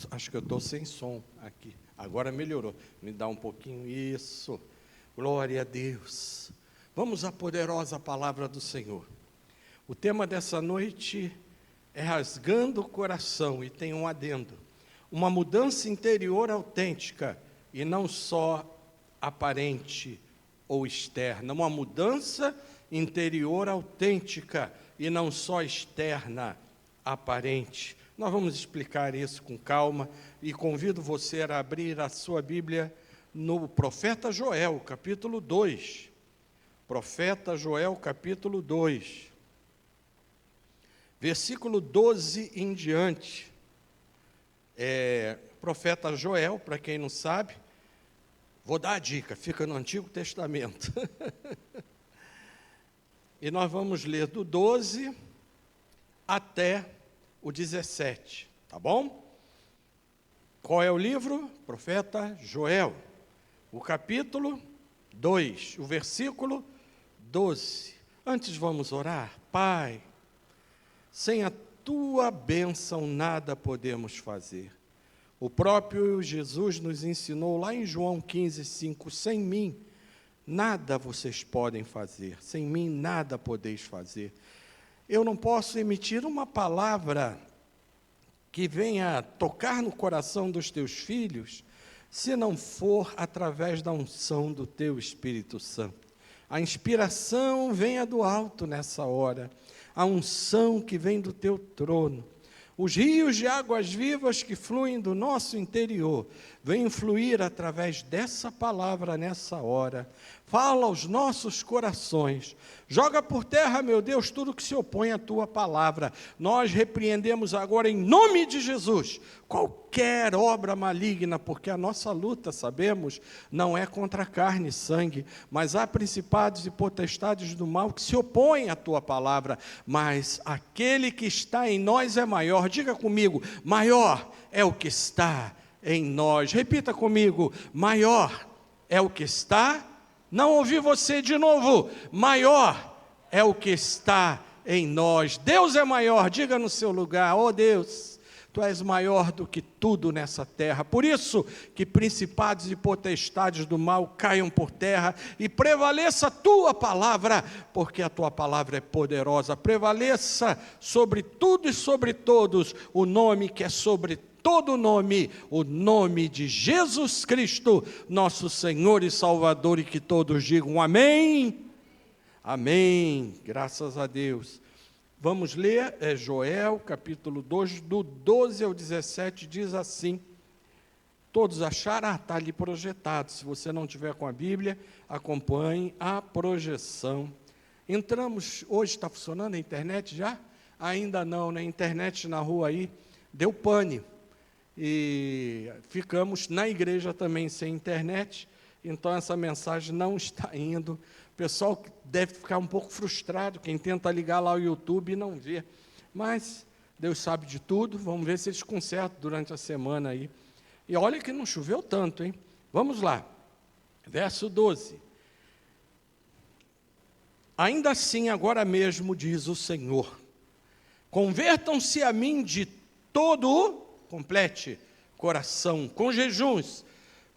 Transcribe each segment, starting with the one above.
Acho que eu estou sem som aqui. Agora melhorou. Me dá um pouquinho. Isso. Glória a Deus. Vamos à poderosa palavra do Senhor. O tema dessa noite é rasgando o coração, e tem um adendo. Uma mudança interior autêntica e não só aparente ou externa. Uma mudança interior autêntica e não só externa, aparente. Nós vamos explicar isso com calma e convido você a abrir a sua Bíblia no profeta Joel, capítulo 2. Profeta Joel, capítulo 2. Versículo 12 em diante. Profeta Joel, para quem não sabe, vou dar a dica, fica no Antigo Testamento. E nós vamos ler do 12 até o 17, tá bom? Qual é o livro? Profeta Joel, o capítulo 2, o versículo 12. Antes vamos orar. Pai, sem a tua bênção nada podemos fazer. O próprio Jesus nos ensinou lá em João 15:5, sem mim nada vocês podem fazer, sem mim nada podeis fazer. Eu não posso emitir uma palavra que venha tocar no coração dos teus filhos, se não for através da unção do teu Espírito Santo. A inspiração venha do alto nessa hora, a unção que vem do teu trono. Os rios de águas vivas que fluem do nosso interior, vêm fluir através dessa palavra nessa hora. Fala aos nossos corações. Joga por terra, meu Deus, tudo que se opõe à tua palavra. Nós repreendemos agora em nome de Jesus qualquer obra maligna, porque a nossa luta, sabemos, não é contra carne e sangue, mas há principados e potestades do mal que se opõem à tua palavra, mas aquele que está em nós é maior. Diga comigo, maior é o que está em nós. Repita comigo, maior é o que está. Não ouvi você de novo. Maior é o que está em nós. Deus é maior. Diga no seu lugar, oh Deus, tu és maior do que tudo nessa terra. Por isso que principados e potestades do mal caiam por terra e prevaleça a tua palavra, porque a tua palavra é poderosa. Prevaleça sobre tudo e sobre todos o nome que é sobre todo nome, o nome de Jesus Cristo, nosso Senhor e Salvador, e que todos digam amém. Amém. Graças a Deus. Vamos ler, Joel, capítulo 2, do 12 ao 17, diz assim. Todos acharam? Está ali projetado. Se você não tiver com a Bíblia, acompanhe a projeção. Entramos, hoje está funcionando a internet já? Ainda não, né? Internet na rua aí, deu pane. E ficamos na igreja também sem internet, então essa mensagem não está indo. O pessoal deve ficar um pouco frustrado, quem tenta ligar lá o YouTube e não vê. Mas Deus sabe de tudo, vamos ver se eles consertam durante a semana aí. E olha que não choveu tanto, hein? Vamos lá, verso 12. Ainda assim, agora mesmo, diz o Senhor, convertam-se a mim de todo o complete coração, com jejuns,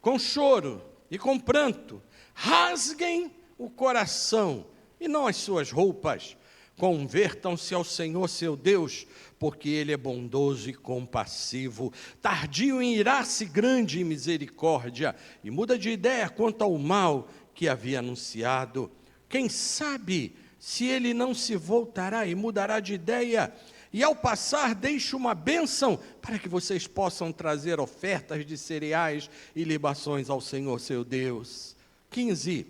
com choro e com pranto, rasguem o coração e não as suas roupas, convertam-se ao Senhor seu Deus, porque Ele é bondoso e compassivo, tardio em irar-se, grande em misericórdia, e muda de ideia quanto ao mal que havia anunciado. Quem sabe se Ele não se voltará e mudará de ideia, e ao passar deixe uma bênção para que vocês possam trazer ofertas de cereais e libações ao Senhor seu Deus. 15.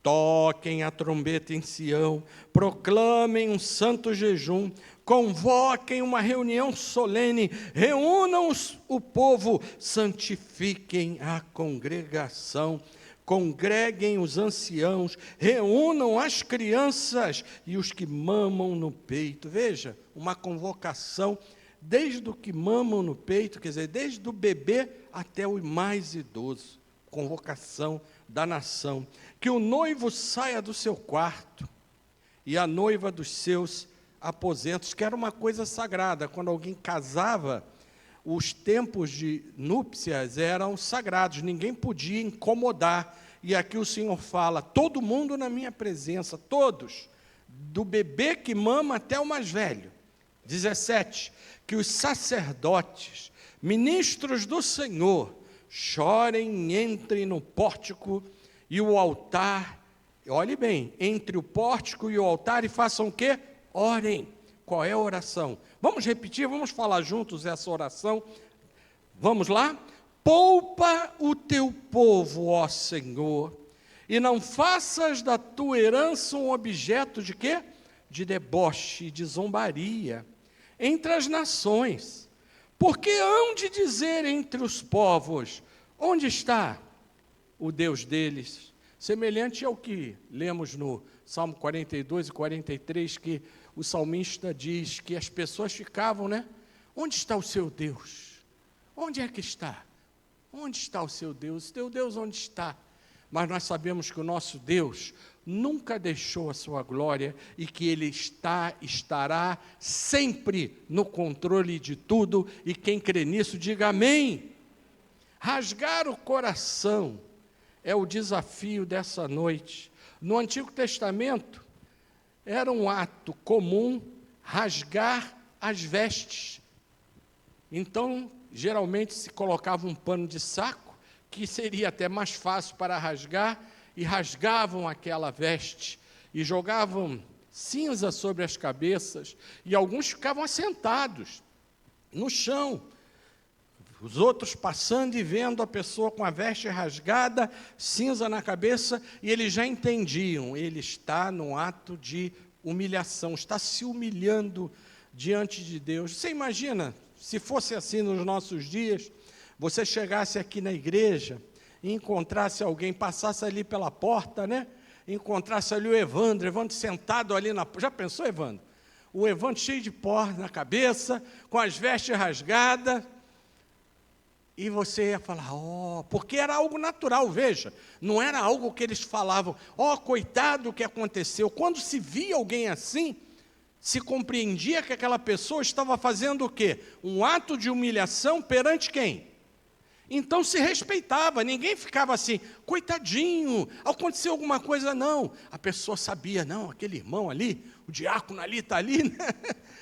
Toquem a trombeta em Sião, proclamem um santo jejum, convoquem uma reunião solene, reúnam o povo, santifiquem a congregação. Congreguem os anciãos, reúnam as crianças e os que mamam no peito. Veja, uma convocação desde o que mamam no peito, quer dizer, desde o bebê até o mais idoso. Convocação da nação. Que o noivo saia do seu quarto e a noiva dos seus aposentos, que era uma coisa sagrada. Quando alguém casava, os tempos de núpcias eram sagrados, ninguém podia incomodar. E aqui o Senhor fala, todo mundo na minha presença, todos, do bebê que mama até o mais velho. 17, que os sacerdotes, ministros do Senhor, chorem, entrem no pórtico e o altar, olhe bem, entre o pórtico e o altar e façam o quê? Orem. Qual é a oração? Vamos repetir, vamos falar juntos essa oração. Vamos lá? Poupa o teu povo, ó Senhor, e não faças da tua herança um objeto de quê? De deboche, de zombaria, entre as nações. Porque hão de dizer entre os povos, onde está o Deus deles? Semelhante ao que lemos no Salmo 42 e 43, que o salmista diz que as pessoas ficavam, né? Onde está o seu Deus? Onde é que está? Onde está o seu Deus? O teu Deus onde está? Mas nós sabemos que o nosso Deus nunca deixou a sua glória e que Ele estará sempre no controle de tudo, e quem crê nisso, diga amém. Rasgar o coração é o desafio dessa noite. No Antigo Testamento, era um ato comum rasgar as vestes. Então, geralmente se colocava um pano de saco, que seria até mais fácil para rasgar, e rasgavam aquela veste, e jogavam cinza sobre as cabeças, e alguns ficavam assentados no chão, os outros passando e vendo a pessoa com a veste rasgada, cinza na cabeça, e eles já entendiam, ele está num ato de humilhação, está se humilhando diante de Deus. Você imagina, se fosse assim nos nossos dias, você chegasse aqui na igreja e encontrasse alguém, passasse ali pela porta, né? Encontrasse ali o Evandro sentado ali na... Já pensou, Evandro? O Evandro cheio de pó na cabeça, com as vestes rasgadas, e você ia falar, porque era algo natural, veja, não era algo que eles falavam, coitado o que aconteceu. Quando se via alguém assim, se compreendia que aquela pessoa estava fazendo o quê? Um ato de humilhação perante quem? Então se respeitava, ninguém ficava assim, coitadinho, aconteceu alguma coisa, não. A pessoa sabia, não, aquele irmão ali, o diácono ali está ali, né?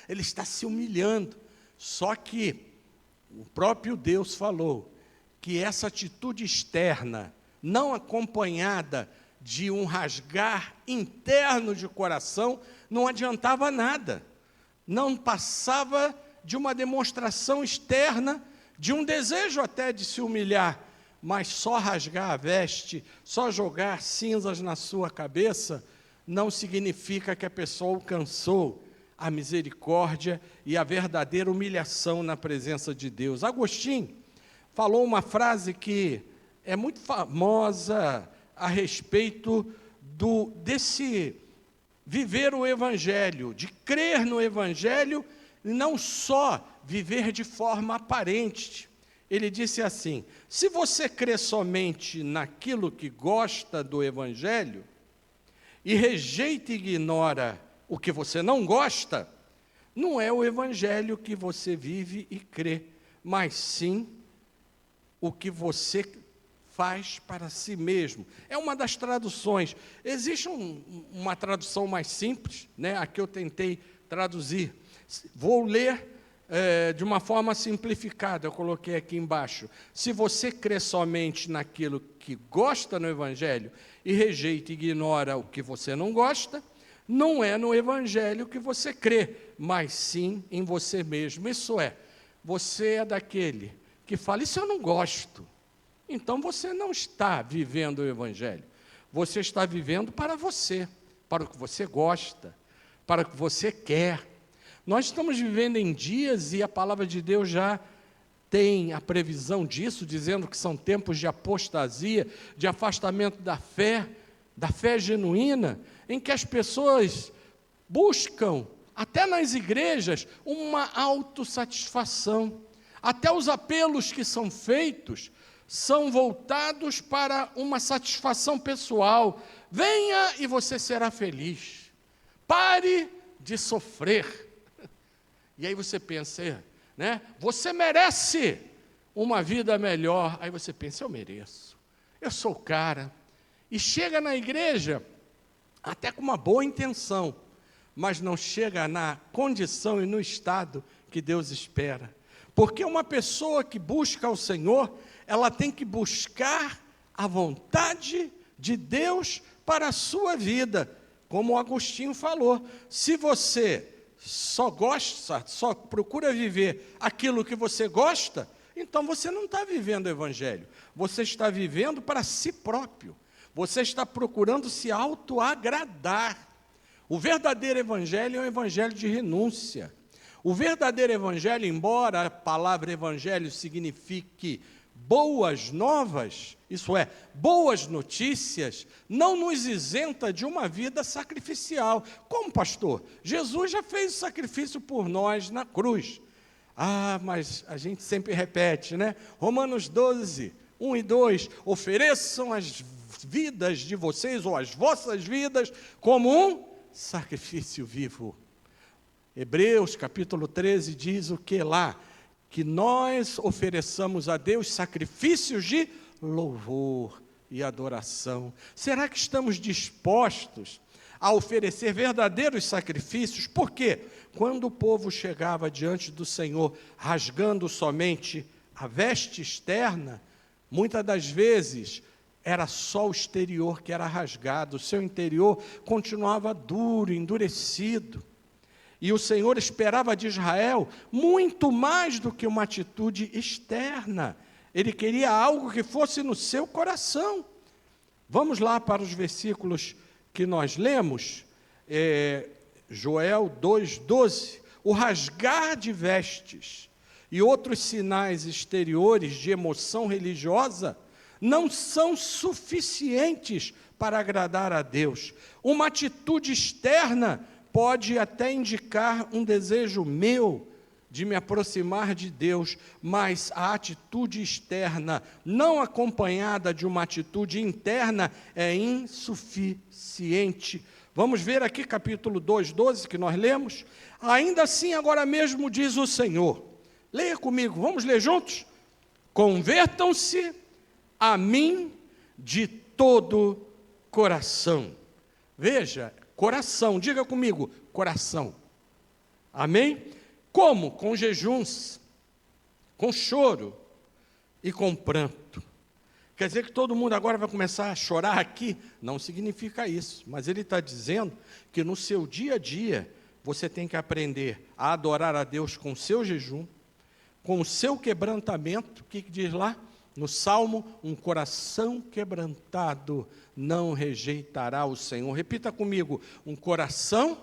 Ele está se humilhando. Só que o próprio Deus falou que essa atitude externa, não acompanhada de um rasgar interno de coração, não adiantava nada. Não passava de uma demonstração externa, de um desejo até de se humilhar, mas só rasgar a veste, só jogar cinzas na sua cabeça, não significa que a pessoa alcançou a misericórdia e a verdadeira humilhação na presença de Deus. Agostinho falou uma frase que é muito famosa a respeito desse viver o Evangelho, de crer no Evangelho, e não só viver de forma aparente. Ele disse assim, se você crê somente naquilo que gosta do Evangelho, e rejeita e ignora o que você não gosta, não é o Evangelho que você vive e crê, mas sim o que você faz para si mesmo. É uma das traduções. Existe uma tradução mais simples, né? Aqui eu tentei traduzir. Vou ler de uma forma simplificada, eu coloquei aqui embaixo. Se você crê somente naquilo que gosta no Evangelho e rejeita e ignora o que você não gosta, não é no Evangelho que você crê, mas sim em você mesmo. Isso é, você é daquele que fala, isso eu não gosto. Então você não está vivendo o Evangelho. Você está vivendo para você, para o que você gosta, para o que você quer. Nós estamos vivendo em dias, e a palavra de Deus já tem a previsão disso, dizendo que são tempos de apostasia, de afastamento da fé genuína, em que as pessoas buscam, até nas igrejas, uma autossatisfação. Até os apelos que são feitos são voltados para uma satisfação pessoal. Venha e você será feliz. Pare de sofrer. E aí você pensa, né? Você merece uma vida melhor. Aí você pensa, eu mereço, eu sou o cara. E chega na igreja até com uma boa intenção, mas não chega na condição e no estado que Deus espera. Porque uma pessoa que busca o Senhor, ela tem que buscar a vontade de Deus para a sua vida. Como o Agostinho falou, se você só procura viver aquilo que você gosta, então você não está vivendo o Evangelho. Você está vivendo para si próprio. Você está procurando se autoagradar. O verdadeiro Evangelho é um Evangelho de renúncia. O verdadeiro Evangelho, embora a palavra Evangelho signifique boas novas, isso é, boas notícias, não nos isenta de uma vida sacrificial. Como, pastor? Jesus já fez o sacrifício por nós na cruz. Ah, mas a gente sempre repete, né? Romanos 12, 1 e 2, ofereçam as vidas de vocês, ou as vossas vidas, como um sacrifício vivo. Hebreus, capítulo 13, diz o que lá? Que nós ofereçamos a Deus sacrifícios de louvor e adoração. Será que estamos dispostos a oferecer verdadeiros sacrifícios? Por quê? Quando o povo chegava diante do Senhor, rasgando somente a veste externa, muitas das vezes era só o exterior que era rasgado, o seu interior continuava duro, endurecido. E o Senhor esperava de Israel muito mais do que uma atitude externa. Ele queria algo que fosse no seu coração. Vamos lá para os versículos que nós lemos. Joel 2,12. O rasgar de vestes e outros sinais exteriores de emoção religiosa não são suficientes para agradar a Deus. Uma atitude externa pode até indicar um desejo meu de me aproximar de Deus, mas a atitude externa, não acompanhada de uma atitude interna, é insuficiente. Vamos ver aqui capítulo 2:12 que nós lemos. Ainda assim, agora mesmo diz o Senhor. Leia comigo, vamos ler juntos? Convertam-se a mim de todo coração. Veja, coração, diga comigo, coração. Amém? Como? Com jejuns, com choro e com pranto. Quer dizer que todo mundo agora vai começar a chorar aqui? Não significa isso, mas ele está dizendo que no seu dia a dia, você tem que aprender a adorar a Deus com o seu jejum, com o seu quebrantamento. O que diz lá? No Salmo, um coração quebrantado não rejeitará o Senhor. Repita comigo, um coração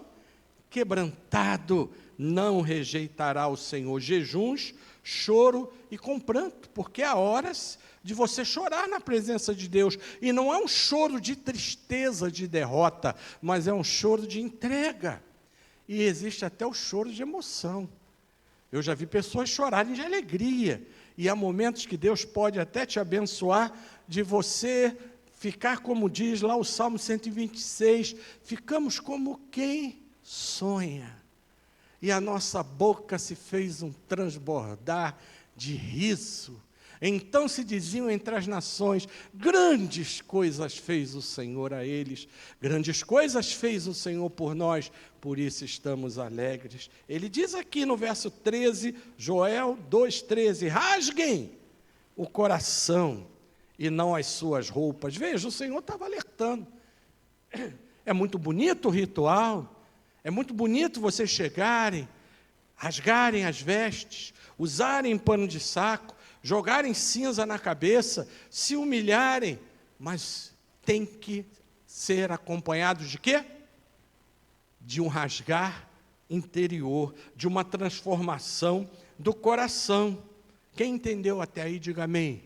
quebrantado não rejeitará o Senhor. Jejuns, choro e com pranto, porque há horas de você chorar na presença de Deus. E não é um choro de tristeza, de derrota, mas é um choro de entrega. E existe até o choro de emoção. Eu já vi pessoas chorarem de alegria. E há momentos que Deus pode até te abençoar, de você ficar, como diz lá o Salmo 126, ficamos como quem sonha. E a nossa boca se fez um transbordar de riso. Então se diziam entre as nações, grandes coisas fez o Senhor a eles, grandes coisas fez o Senhor por nós, por isso estamos alegres. Ele diz aqui no verso 13, Joel 2,13, rasguem o coração e não as suas roupas. Veja, o Senhor estava alertando. É muito bonito o ritual, é muito bonito vocês chegarem, rasgarem as vestes, usarem pano de saco, jogarem cinza na cabeça, se humilharem, mas tem que ser acompanhados de quê? De um rasgar interior, de uma transformação do coração. Quem entendeu até aí, diga amém.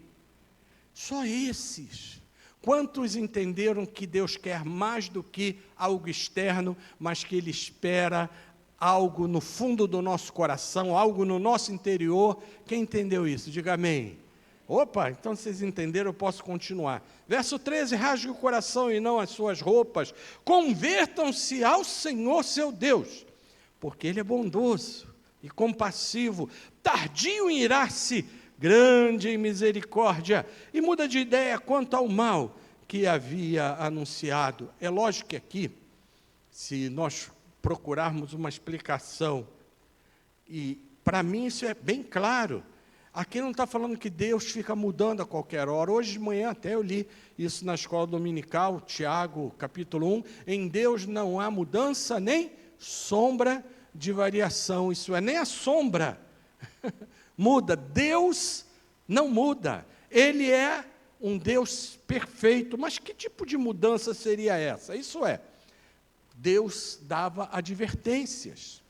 Só esses. Quantos entenderam que Deus quer mais do que algo externo, mas que Ele espera algo no fundo do nosso coração, algo no nosso interior? Quem entendeu isso? Diga amém. Opa, então vocês entenderam, eu posso continuar. Verso 13, rasgue o coração e não as suas roupas. Convertam-se ao Senhor seu Deus, porque Ele é bondoso, e compassivo, tardio em irar-se, grande em misericórdia, e muda de ideia quanto ao mal que havia anunciado. É lógico que aqui, se nós procurarmos uma explicação, e para mim isso é bem claro, aqui não está falando que Deus fica mudando a qualquer hora. Hoje de manhã até eu li isso na escola dominical, Tiago, capítulo 1, em Deus não há mudança nem sombra de variação, isso é, nem a sombra muda, Deus não muda, Ele é um Deus perfeito. Mas que tipo de mudança seria essa? Isso é, Deus dava advertências,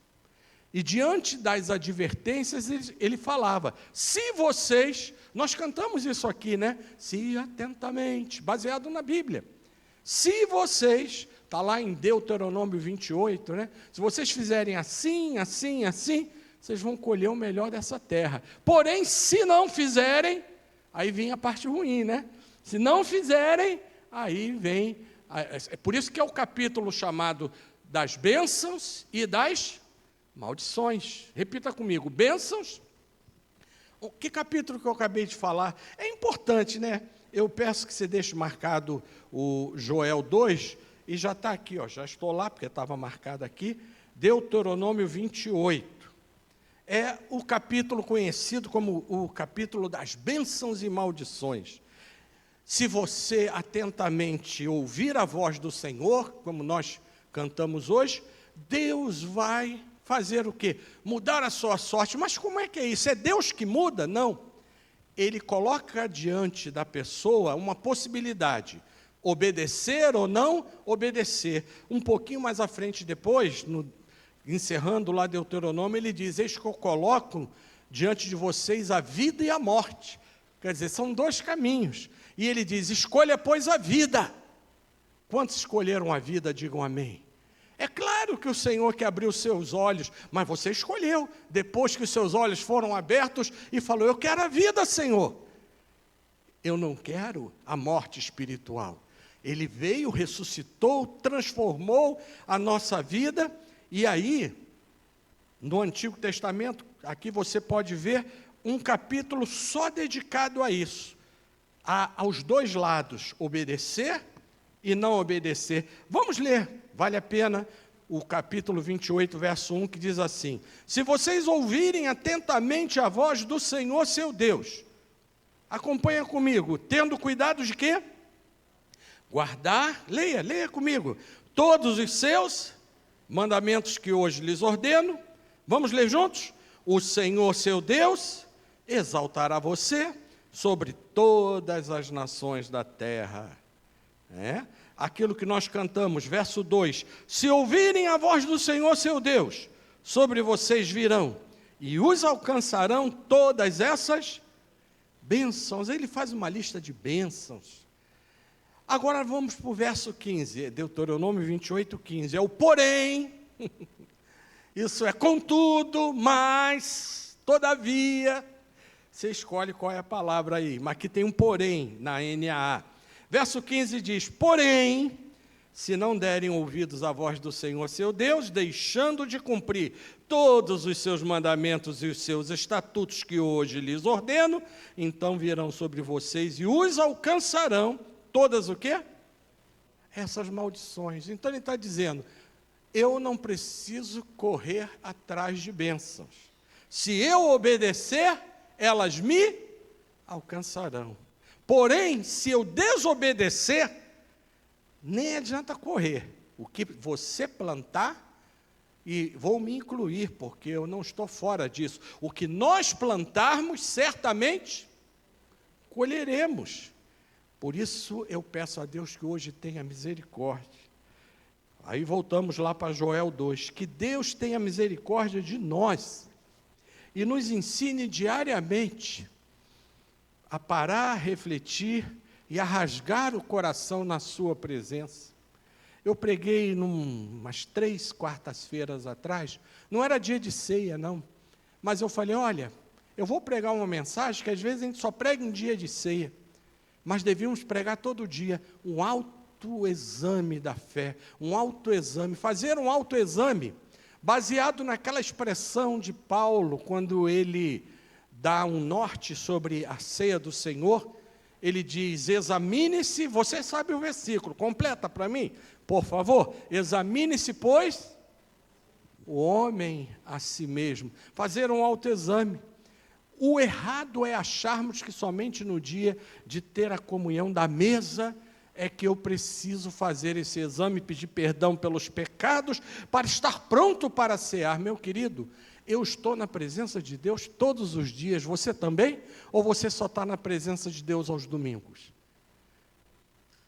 e diante das advertências ele falava, se vocês, nós cantamos isso aqui, né? Se atentamente, baseado na Bíblia, se vocês, está lá em Deuteronômio 28, né? Se vocês fizerem assim, assim, assim, vocês vão colher o melhor dessa terra. Porém, se não fizerem, aí vem a parte ruim, né? Se não fizerem, aí vem, é por isso que é o capítulo chamado das bênçãos e das maldições. Repita comigo, bênçãos. Que capítulo que eu acabei de falar? É importante, né? Eu peço que você deixe marcado o Joel 2, e já está aqui, ó, já estou lá, porque estava marcado aqui, Deuteronômio 28. É o capítulo conhecido como o capítulo das bênçãos e maldições. Se você atentamente ouvir a voz do Senhor, como nós cantamos hoje, Deus vai fazer o quê? Mudar a sua sorte. Mas como é que é isso? É Deus que muda? Não. Ele coloca diante da pessoa uma possibilidade, obedecer ou não obedecer. Um pouquinho mais à frente depois, encerrando lá Deuteronômio, ele diz, eis que eu coloco diante de vocês a vida e a morte. Quer dizer, são dois caminhos. E ele diz, escolha, pois, a vida. Quantos escolheram a vida, digam amém. É claro que o Senhor que abriu seus olhos, mas você escolheu, depois que os seus olhos foram abertos, e falou, eu quero a vida, Senhor. Eu não quero a morte espiritual. Ele veio, ressuscitou, transformou a nossa vida, e aí, no Antigo Testamento, aqui você pode ver um capítulo só dedicado a isso, aos dois lados, obedecer e não obedecer. Vamos ler, vale a pena, o capítulo 28, verso 1, que diz assim, se vocês ouvirem atentamente a voz do Senhor, seu Deus, acompanha comigo, tendo cuidado de quê? Guardar, leia comigo, todos os seus mandamentos que hoje lhes ordeno. Vamos ler juntos? O Senhor, seu Deus, exaltará você sobre todas as nações da terra. Aquilo que nós cantamos, verso 2, se ouvirem a voz do Senhor, seu Deus, sobre vocês virão, e os alcançarão todas essas bênçãos. Ele faz uma lista de bênçãos. Agora vamos para o verso 15, Deuteronômio 28, 15, é o porém, isso é contudo, mas, todavia, você escolhe qual é a palavra aí, mas aqui tem um porém na NAA. Verso 15 diz, porém, se não derem ouvidos à voz do Senhor seu Deus, deixando de cumprir todos os seus mandamentos e os seus estatutos que hoje lhes ordeno, então virão sobre vocês e os alcançarão todas o quê? Essas maldições. Então ele está dizendo, eu não preciso correr atrás de bênçãos. Se eu obedecer, elas me alcançarão. Porém, se eu desobedecer, nem adianta correr. O que você plantar, e vou me incluir, porque eu não estou fora disso, o que nós plantarmos, certamente colheremos. Por isso eu peço a Deus que hoje tenha misericórdia. Aí voltamos lá para Joel 2, que Deus tenha misericórdia de nós e nos ensine diariamente a parar, a refletir e a rasgar o coração na sua presença. Eu preguei umas 3 quartas-feiras atrás, não era dia de ceia não, mas eu falei, olha, eu vou pregar uma mensagem que às vezes a gente só prega em dia de ceia, mas devíamos pregar todo dia, um autoexame da fé, um autoexame, fazer um autoexame. baseado naquela expressão de Paulo, quando ele dá um norte sobre a ceia do Senhor, ele diz: examine-se, você sabe o versículo, completa para mim, por favor. Examine-se, pois, o homem a si mesmo, fazer um autoexame. O errado é acharmos que somente no dia de ter a comunhão da mesa é que eu preciso fazer esse exame, pedir perdão pelos pecados, para estar pronto para cear. Meu querido, eu estou na presença de Deus todos os dias, você também? Ou você só está na presença de Deus aos domingos?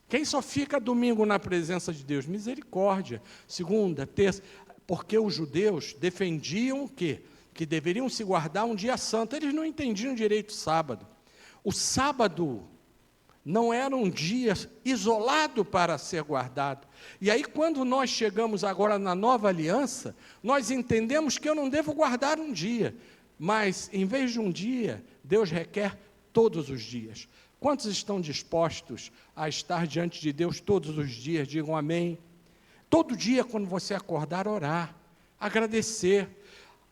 Quem só fica domingo na presença de Deus? Misericórdia. Segunda, terça, porque os judeus defendiam o quê? Que deveriam se guardar um dia santo. Eles não entendiam direito o sábado. O sábado não era um dia isolado para ser guardado. E aí, quando nós chegamos agora na nova aliança, nós entendemos que eu não devo guardar um dia, mas, em vez de um dia, Deus requer todos os dias. Quantos estão dispostos a estar diante de Deus todos os dias? Digam amém. Todo dia, quando você acordar, orar, agradecer.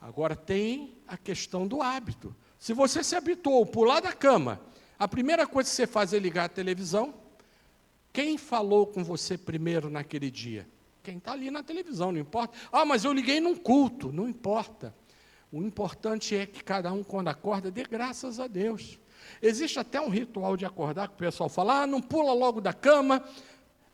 Agora, tem a questão do hábito. Se você se habituou a pular da cama, a primeira coisa que você faz é ligar a televisão. Quem falou com você primeiro naquele dia? Quem está ali na televisão, não importa. Ah, mas eu liguei num culto. Não importa. O importante é que cada um, quando acorda, dê graças a Deus. Existe até um ritual de acordar, que o pessoal fala: não pula logo da cama,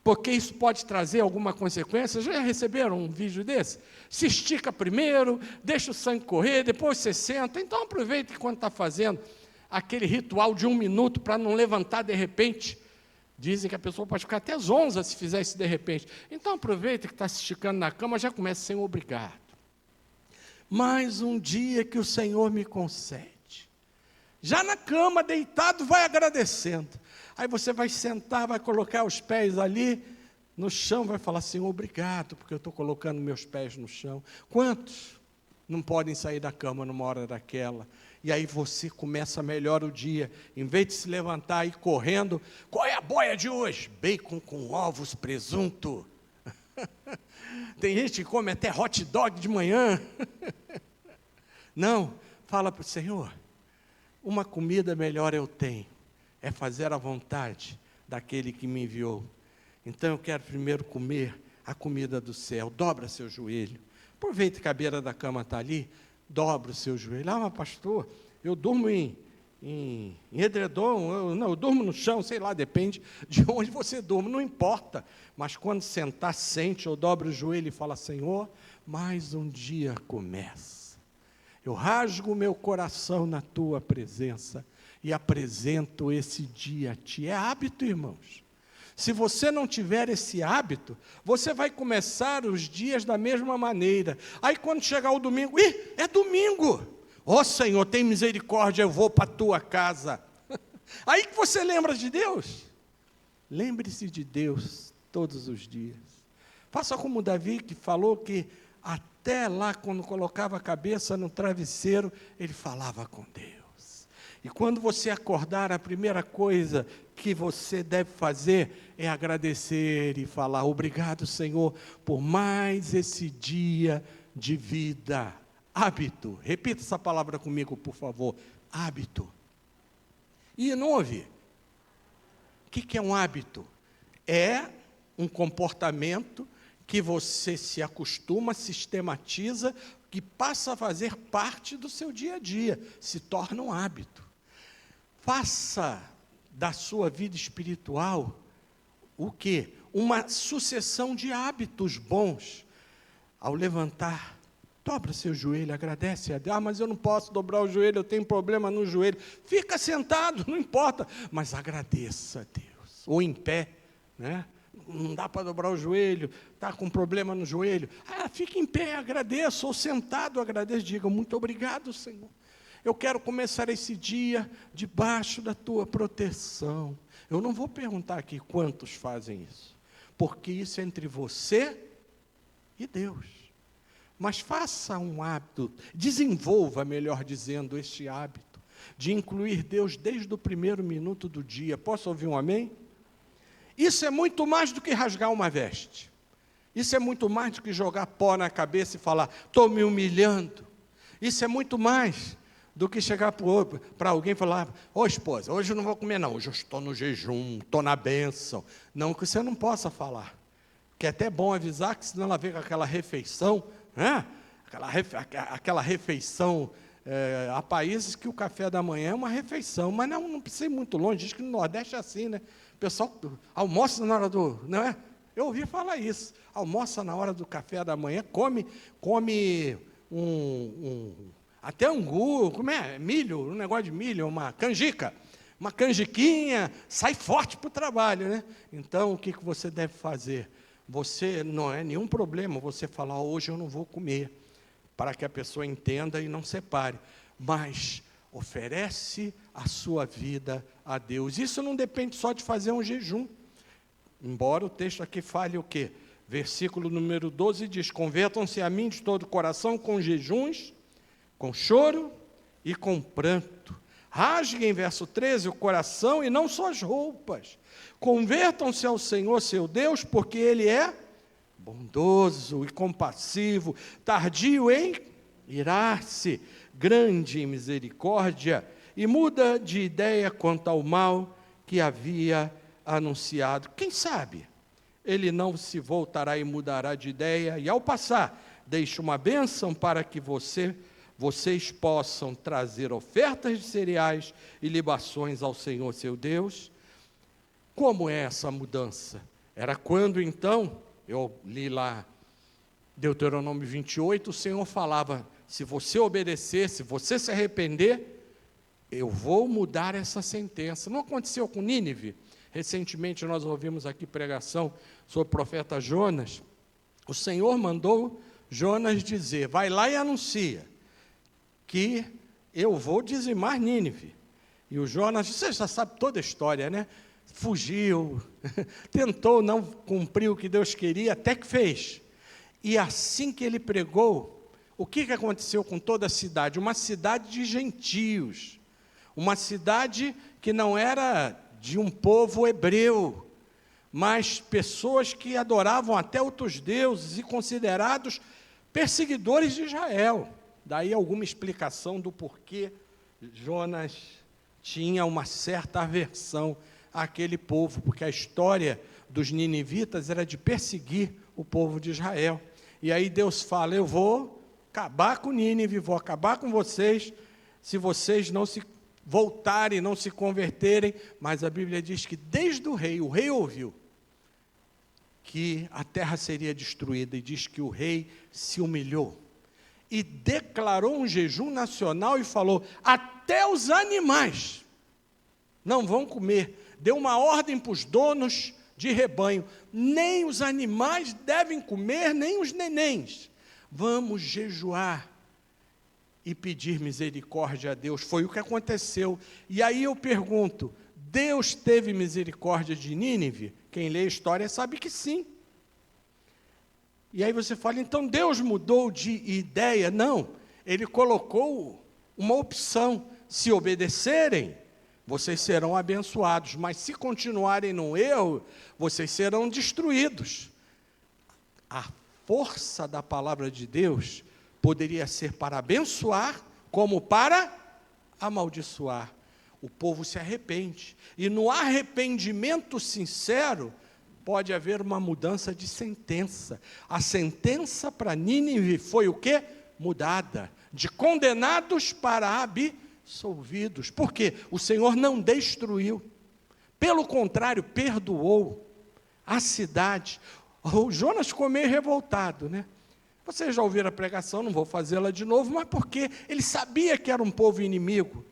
porque isso pode trazer alguma consequência. Já receberam um vídeo desse? Se estica primeiro, deixa o sangue correr, depois você senta. Então aproveite quando está fazendo aquele ritual de 1 minuto para não levantar de repente. Dizem que a pessoa pode ficar até às 11 se fizer isso de repente. Então aproveita que está se esticando na cama, já começa sem obrigado. Mais um dia que o Senhor me concede. Já na cama, deitado, vai agradecendo. Aí você vai sentar, vai colocar os pés ali no chão, vai falar: Senhor, obrigado, porque eu estou colocando meus pés no chão. Quantos não podem sair da cama numa hora daquela? E aí você começa melhor o dia, em vez de se levantar e ir correndo: qual é a boia de hoje? Bacon com ovos, presunto. Tem gente que come até hot dog de manhã. Não, fala para o Senhor: uma comida melhor eu tenho, é fazer a vontade daquele que me enviou. Então eu quero primeiro comer a comida do céu. Dobra seu joelho. Aproveita que a beira da cama está ali, dobra o seu joelho. Ah, mas pastor, eu durmo em edredom, eu durmo no chão, sei lá, depende de onde você dorme, não importa. Mas quando sentar, sente ou dobra o joelho e fala: Senhor, mais um dia começa. Eu rasgo o meu coração na tua presença e apresento esse dia a ti. É hábito, irmãos. Se você não tiver esse hábito, você vai começar os dias da mesma maneira. Aí quando chegar o domingo, é domingo. Ó Senhor, tem misericórdia, eu vou para a tua casa. Aí que você lembra de Deus. Lembre-se de Deus todos os dias. Faça como Davi, que falou que até lá, quando colocava a cabeça no travesseiro, ele falava com Deus. E quando você acordar, a primeira coisa que você deve fazer é agradecer e falar: obrigado, Senhor, por mais esse dia de vida. Hábito. Repita essa palavra comigo, por favor. Hábito. E não ouvi. O que é um hábito? É um comportamento que você se acostuma, sistematiza, que passa a fazer parte do seu dia a dia, se torna um hábito. Faça da sua vida espiritual o quê? Uma sucessão de hábitos bons. Ao levantar, dobra seu joelho, agradece a Deus. Ah, mas eu não posso dobrar o joelho, eu tenho problema no joelho. Fica sentado, não importa, mas agradeça a Deus. Ou em pé, né? Não dá para dobrar o joelho, está com problema no joelho. Ah, fique em pé, agradeça, ou sentado, agradeça, diga: muito obrigado, Senhor. Eu quero começar esse dia debaixo da tua proteção. Eu não vou perguntar aqui quantos fazem isso, porque isso é entre você e Deus. Mas faça um hábito, desenvolva, melhor dizendo, este hábito de incluir Deus desde o primeiro minuto do dia. Posso ouvir um amém? Isso é muito mais do que rasgar uma veste. Isso é muito mais do que jogar pó na cabeça e falar, estou me humilhando. Isso é muito mais do que chegar para alguém e falar, ô esposa, hoje eu não vou comer não, hoje eu estou no jejum, estou na bênção. Não que você não possa falar, que é até bom avisar, que senão ela vem com aquela refeição, né? Aquela refeição, há países que o café da manhã é uma refeição, mas não precisa ir muito longe, diz que no Nordeste é assim, né? O pessoal almoça na hora do, não é? Eu ouvi falar isso, almoça na hora do café da manhã, come até angu, como é? Milho, um negócio de milho, uma canjica, uma canjiquinha, sai forte para o trabalho, né? Então, o que você deve fazer? Você, não é nenhum problema você falar, hoje eu não vou comer, para que a pessoa entenda e não separe, mas oferece a sua vida a Deus. Isso não depende só de fazer um jejum, embora o texto aqui fale o quê? Versículo número 12 diz, convertam-se a mim de todo o coração com jejuns, com choro e com pranto. Rasguem, verso 13, o coração e não só as roupas. Convertam-se ao Senhor, seu Deus, porque Ele é bondoso e compassivo, tardio em irar-se, grande em misericórdia, e muda de ideia quanto ao mal que havia anunciado. Quem sabe Ele não se voltará e mudará de ideia, e ao passar, deixa uma bênção para que vocês possam trazer ofertas de cereais e libações ao Senhor seu Deus. Como é essa mudança? Era quando então, eu li lá Deuteronômio 28, o Senhor falava, se você obedecer, se você se arrepender, eu vou mudar essa sentença. Não aconteceu com Nínive? Recentemente nós ouvimos aqui pregação sobre o profeta Jonas. O Senhor mandou Jonas dizer, vai lá e anuncia que eu vou dizimar Nínive. E o Jonas, você já sabe toda a história, né? Fugiu, tentou não cumprir o que Deus queria, até que fez. E assim que ele pregou, o que aconteceu com toda a cidade? Uma cidade de gentios, uma cidade que não era de um povo hebreu, mas pessoas que adoravam até outros deuses e considerados perseguidores de Israel. Daí alguma explicação do porquê Jonas tinha uma certa aversão àquele povo, porque a história dos ninivitas era de perseguir o povo de Israel. E aí Deus fala, eu vou acabar com Nínive, vou acabar com vocês, se vocês não se voltarem, não se converterem. Mas a Bíblia diz que desde o rei ouviu que a terra seria destruída, e diz que o rei se humilhou e declarou um jejum nacional e falou, até os animais não vão comer. Deu uma ordem para os donos de rebanho, nem os animais devem comer, nem os nenéns. Vamos jejuar e pedir misericórdia a Deus. Foi o que aconteceu. E aí eu pergunto, Deus teve misericórdia de Nínive? Quem lê a história sabe que sim. E aí você fala, então Deus mudou de ideia? Não, Ele colocou uma opção, se obedecerem, vocês serão abençoados, mas se continuarem no erro, vocês serão destruídos. A força da palavra de Deus poderia ser para abençoar, como para amaldiçoar. O povo se arrepende, e no arrependimento sincero, pode haver uma mudança de sentença. A sentença para Nínive foi o quê? Mudada, de condenados para absolvidos. Por quê? O Senhor não destruiu, pelo contrário, perdoou a cidade. O Jonas ficou meio revoltado, né? Vocês já ouviram a pregação, não vou fazê-la de novo, mas porque ele sabia que era um povo inimigo.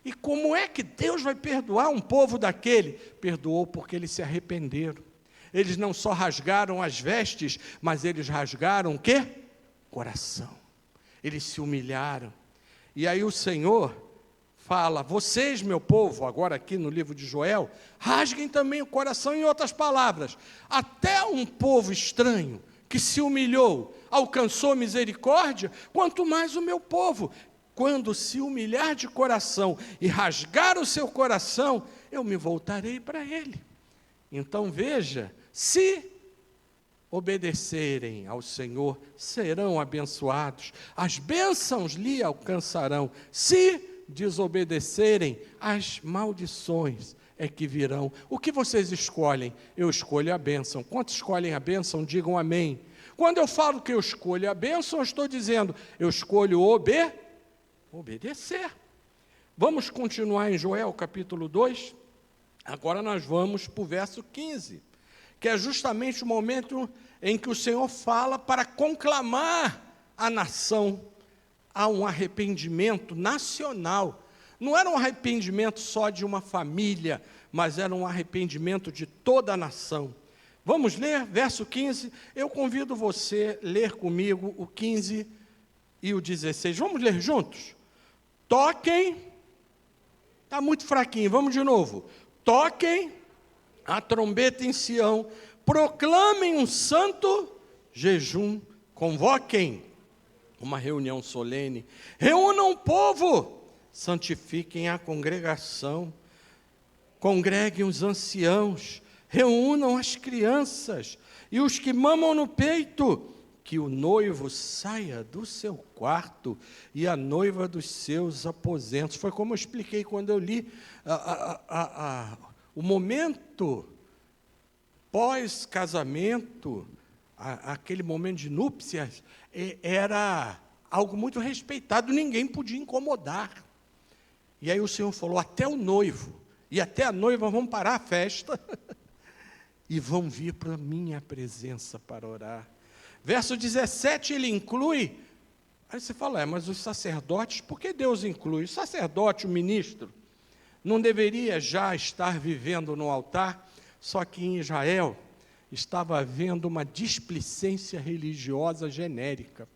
E como é que Deus vai perdoar um povo daquele? Perdoou porque eles se arrependeram. Eles não só rasgaram as vestes, mas eles rasgaram o quê? Coração. Eles se humilharam. E aí o Senhor fala, vocês, meu povo, agora aqui no livro de Joel, rasguem também o coração. Em outras palavras, até um povo estranho que se humilhou, alcançou misericórdia, quanto mais o meu povo. Quando se humilhar de coração e rasgar o seu coração, eu me voltarei para ele. Então veja, se obedecerem ao Senhor, serão abençoados. As bênçãos lhe alcançarão. Se desobedecerem, as maldições é que virão. O que vocês escolhem? Eu escolho a bênção. Quantos escolhem a bênção? Digam amém. Quando eu falo que eu escolho a bênção, eu estou dizendo, eu escolho obedecer. Vamos continuar em Joel, capítulo 2. Agora nós vamos para o verso 15, que é justamente o momento em que o Senhor fala para conclamar a nação a um arrependimento nacional. Não era um arrependimento só de uma família, mas era um arrependimento de toda a nação. Vamos ler, verso 15. Eu convido você a ler comigo o 15 e o 16. Vamos ler juntos? Toquem, está muito fraquinho, vamos de novo. Toquem a trombeta em Sião, proclamem um santo jejum, convoquem uma reunião solene, reúnam o povo, santifiquem a congregação, congreguem os anciãos, reúnam as crianças e os que mamam no peito, que o noivo saia do seu quarto e a noiva dos seus aposentos. Foi como eu expliquei quando eu li o momento pós-casamento, aquele momento de núpcias, era algo muito respeitado, ninguém podia incomodar. E aí o Senhor falou, até o noivo e até a noiva vão parar a festa e vão vir para a minha presença para orar. Verso 17, ele inclui, aí você fala, mas os sacerdotes, por que Deus inclui? O sacerdote, o ministro, não deveria já estar vivendo no altar? Só que em Israel estava havendo uma displicência religiosa genérica.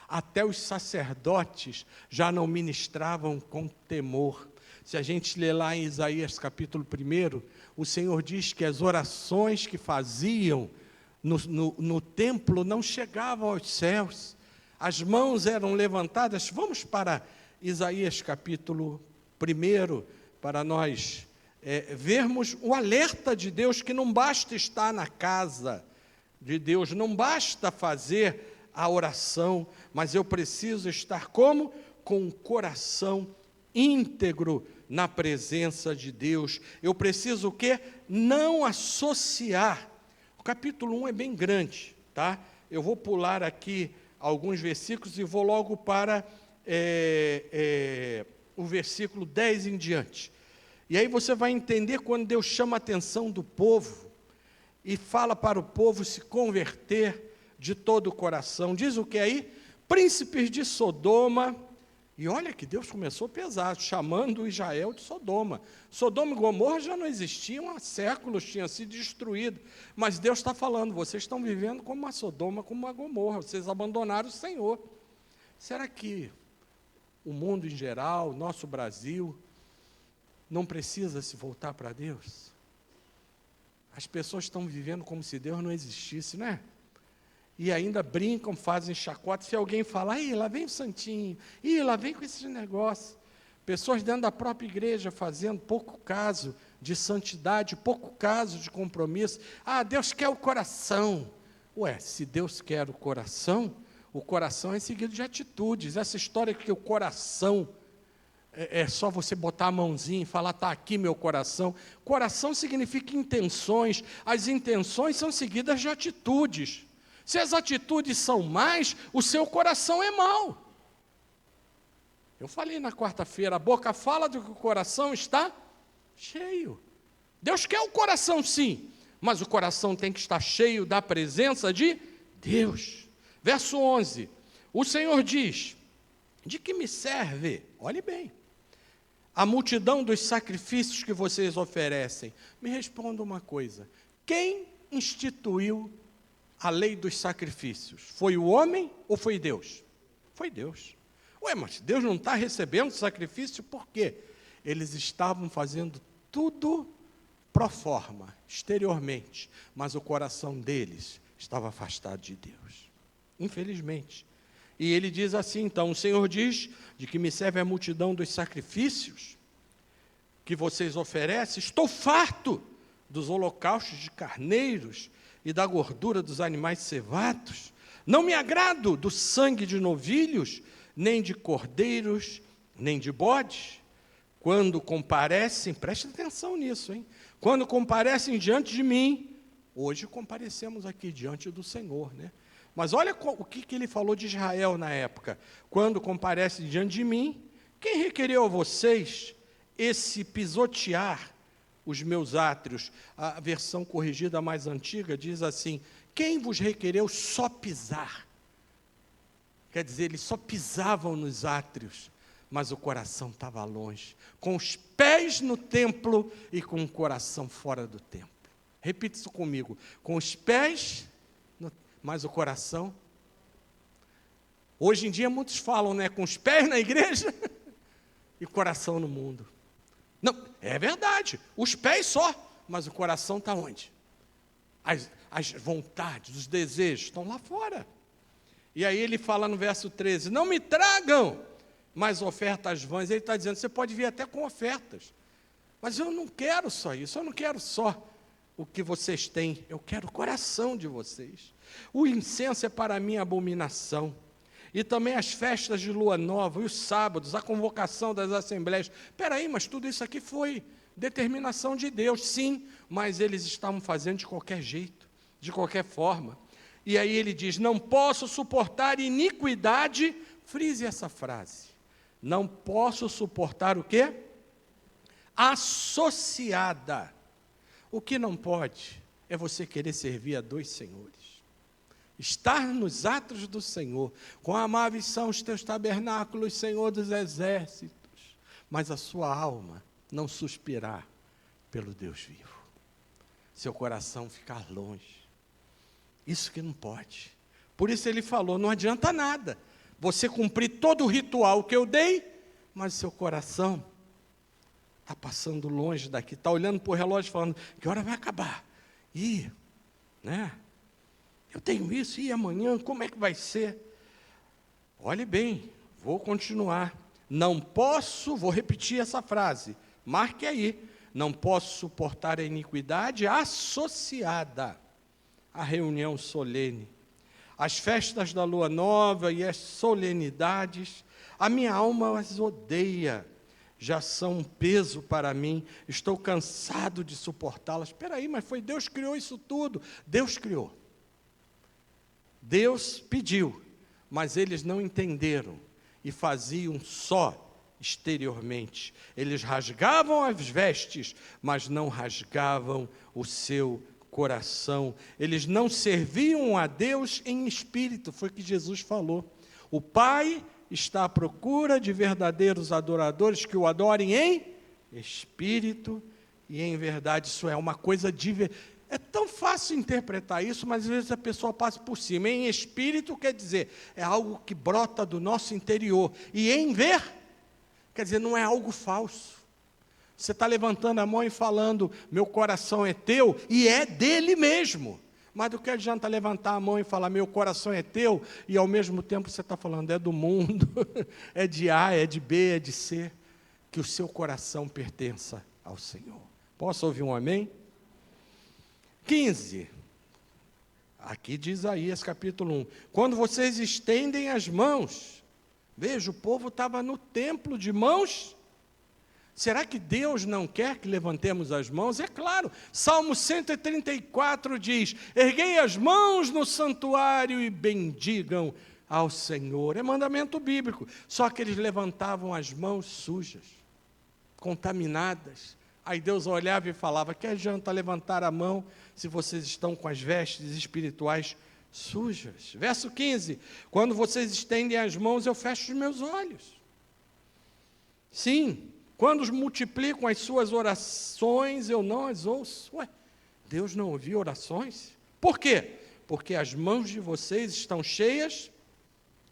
Até os sacerdotes já não ministravam com temor. Se a gente ler lá em Isaías capítulo 1, o Senhor diz que as orações que faziam no templo não chegavam aos céus. As mãos eram levantadas. Vamos para Isaías capítulo 1, para nós vermos o alerta de Deus, que não basta estar na casa de Deus, não basta fazer a oração, mas eu preciso estar como? Com o coração íntegro na presença de Deus. Eu preciso o quê? Não associar. O capítulo 1 é bem grande, tá? Eu vou pular aqui alguns versículos e vou logo para o versículo 10 em diante. E aí você vai entender quando Deus chama a atenção do povo e fala para o povo se converter de todo o coração. Diz o que aí? Príncipes de Sodoma. E olha que Deus começou pesado, chamando Israel de Sodoma. Sodoma e Gomorra já não existiam há séculos, tinham sido destruídos. Mas Deus está falando, vocês estão vivendo como uma Sodoma, como uma Gomorra, vocês abandonaram o Senhor. Será que o mundo em geral, nosso Brasil, não precisa se voltar para Deus? As pessoas estão vivendo como se Deus não existisse, não é? E ainda brincam, fazem chacota. Se alguém falar, ih, lá vem o santinho, ih, lá vem com esse negócio. Pessoas dentro da própria igreja fazendo pouco caso de santidade, pouco caso de compromisso. Ah, Deus quer o coração. Ué, se Deus quer o coração é seguido de atitudes. Essa história que o coração é só você botar a mãozinha e falar, está aqui meu coração. Coração significa intenções. As intenções são seguidas de atitudes. Se as atitudes são más, o seu coração é mau. Eu falei na quarta-feira, a boca fala do que o coração está cheio. Deus quer o coração sim, mas o coração tem que estar cheio da presença de Deus. Verso 11, o Senhor diz, de que me serve? Olhe bem, a multidão dos sacrifícios que vocês oferecem. Me responda uma coisa, quem instituiu a lei dos sacrifícios? Foi o homem ou foi Deus? Foi Deus. Ué, mas Deus não está recebendo sacrifício por quê? Eles estavam fazendo tudo pro forma, exteriormente, mas o coração deles estava afastado de Deus. Infelizmente. E ele diz assim, então, o Senhor diz, de que me serve a multidão dos sacrifícios que vocês oferecem, estou farto dos holocaustos de carneiros e da gordura dos animais cevados. Não me agrado do sangue de novilhos, nem de cordeiros, nem de bodes. Quando comparecem, preste atenção nisso, hein? Quando comparecem diante de mim, hoje comparecemos aqui diante do Senhor, né? Mas olha o que ele falou de Israel na época. Quando comparecem diante de mim, quem requereu a vocês esse pisotear os meus átrios? A versão corrigida mais antiga diz assim: quem vos requereu só pisar? Quer dizer, eles só pisavam nos átrios, mas o coração estava longe, com os pés no templo e com o coração fora do templo. Repita isso comigo: com os pés, mas o coração. Hoje em dia muitos falam, né, com os pés na igreja e o coração no mundo. Não, é verdade, os pés só, mas o coração está onde? As vontades, os desejos estão lá fora. E aí ele fala no verso 13, não me tragam mais ofertas vãs. Ele está dizendo, você pode vir até com ofertas, mas eu não quero só isso, eu não quero só o que vocês têm, eu quero o coração de vocês. O incenso é para mim abominação, e também as festas de lua nova, e os sábados, a convocação das assembleias. Espera aí, mas tudo isso aqui foi determinação de Deus, sim, mas eles estavam fazendo de qualquer jeito, de qualquer forma. E aí ele diz, não posso suportar iniquidade, frise essa frase, não posso suportar o quê? Associada. O que não pode é você querer servir a dois senhores. Estar nos atos do Senhor, com amáveis são os teus tabernáculos, Senhor dos exércitos, mas a sua alma não suspirar pelo Deus vivo. Seu coração ficar longe. Isso que não pode. Por isso ele falou, não adianta nada você cumprir todo o ritual que eu dei, mas seu coração está passando longe daqui, está olhando para o relógio falando, que hora vai acabar? Né? Eu tenho isso, e amanhã, como é que vai ser? Olhe bem, vou continuar. Não posso, vou repetir essa frase, marque aí, não posso suportar a iniquidade associada à reunião solene, as festas da lua nova e as solenidades, a minha alma as odeia, já são um peso para mim, estou cansado de suportá-las. Espera aí, mas foi Deus que criou isso tudo. Deus criou. Deus pediu, mas eles não entenderam e faziam só exteriormente. Eles rasgavam as vestes, mas não rasgavam o seu coração. Eles não serviam a Deus em espírito, foi o que Jesus falou. O Pai está à procura de verdadeiros adoradores que o adorem em espírito e em verdade. Isso é uma coisa de... É tão fácil interpretar isso, mas às vezes a pessoa passa por cima. Em espírito quer dizer, é algo que brota do nosso interior. E em ver, quer dizer, não é algo falso. Você está levantando a mão e falando, meu coração é teu, e é dele mesmo. Mas do que adianta levantar a mão e falar, meu coração é teu, e ao mesmo tempo você está falando, é do mundo, é de A, é de B, é de C, que o seu coração pertença ao Senhor. Posso ouvir um amém? 15, aqui diz Isaías capítulo 1, quando vocês estendem as mãos, veja, o povo estava no templo de mãos. Será que Deus não quer que levantemos as mãos? É claro, Salmo 134 diz, erguei as mãos no santuário e bendigam ao Senhor. É mandamento bíblico, só que eles levantavam as mãos sujas, contaminadas. Aí Deus olhava e falava, que adianta levantar a mão se vocês estão com as vestes espirituais sujas? Verso 15, quando vocês estendem as mãos, eu fecho os meus olhos. Sim, quando multiplicam as suas orações, eu não as ouço. Ué, Deus não ouviu orações? Por quê? Porque as mãos de vocês estão cheias